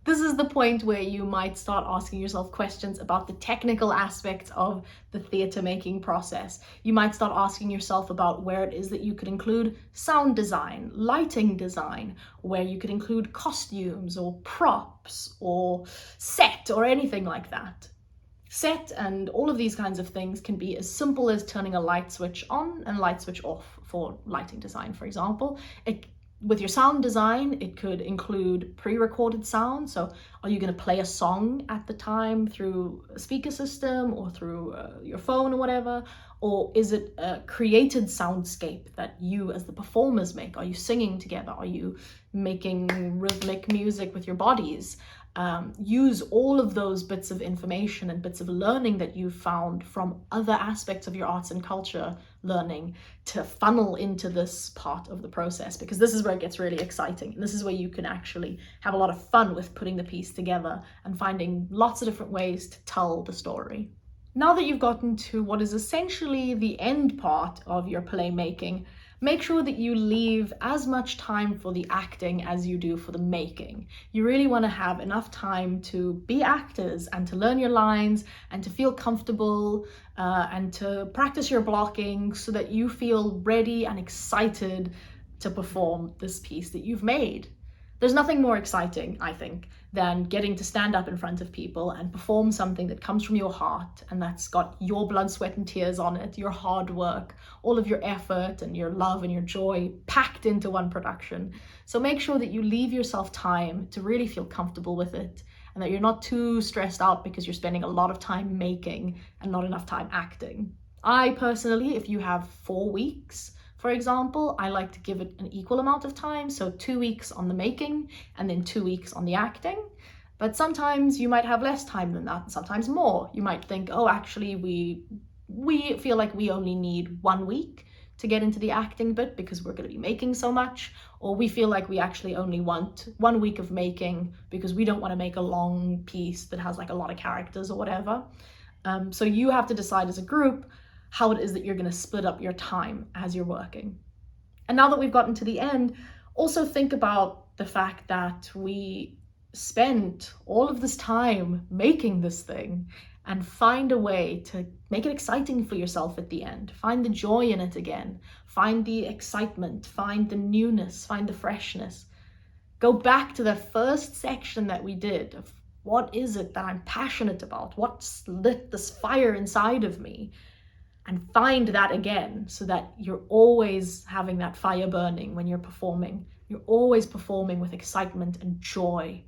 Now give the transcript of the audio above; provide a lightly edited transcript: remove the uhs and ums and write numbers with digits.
This is the point where you might start asking yourself questions about the technical aspects of the theatre making process. You might start asking yourself about where it is that you could include sound design, lighting design, where you could include costumes or props or set or anything like that. Set and all of these kinds of things can be as simple as turning a light switch on and light switch off for lighting design, for example. With your sound design, it could include pre-recorded sound. So are you going to play a song at the time through a speaker system or through your phone or whatever? Or is it a created soundscape that you as the performers make? Are you singing together? Are you making rhythmic music with your bodies? Use all of those bits of information and bits of learning that you've found from other aspects of your arts and culture learning to funnel into this part of the process, because this is where it gets really exciting. And this is where you can actually have a lot of fun with putting the piece together and finding lots of different ways to tell the story. Now that you've gotten to what is essentially the end part of your playmaking, make sure that you leave as much time for the acting as you do for the making. You really want to have enough time to be actors and to learn your lines and to feel comfortable and to practice your blocking so that you feel ready and excited to perform this piece that you've made. There's nothing more exciting, I think, than getting to stand up in front of people and perform something that comes from your heart and that's got your blood, sweat, and tears on it, your hard work, all of your effort and your love and your joy packed into one production. So make sure that you leave yourself time to really feel comfortable with it and that you're not too stressed out because you're spending a lot of time making and not enough time acting. I personally, if you have 4 weeks, for example, I like to give it an equal amount of time, so 2 weeks on the making and then 2 weeks on the acting. But sometimes you might have less time than that, sometimes more. You might think, oh, actually we feel like we only need 1 week to get into the acting bit because we're going to be making so much, or we feel like we actually only want 1 week of making because we don't want to make a long piece that has like a lot of characters or whatever. So you have to decide as a group how it is that you're going to split up your time as you're working. And now that we've gotten to the end, also think about the fact that we spent all of this time making this thing, and find a way to make it exciting for yourself at the end. Find the joy in it again. Find the excitement, find the newness, find the freshness. Go back to the first section that we did of what is it that I'm passionate about? What's lit this fire inside of me? And find that again so that you're always having that fire burning when you're performing. You're always performing with excitement and joy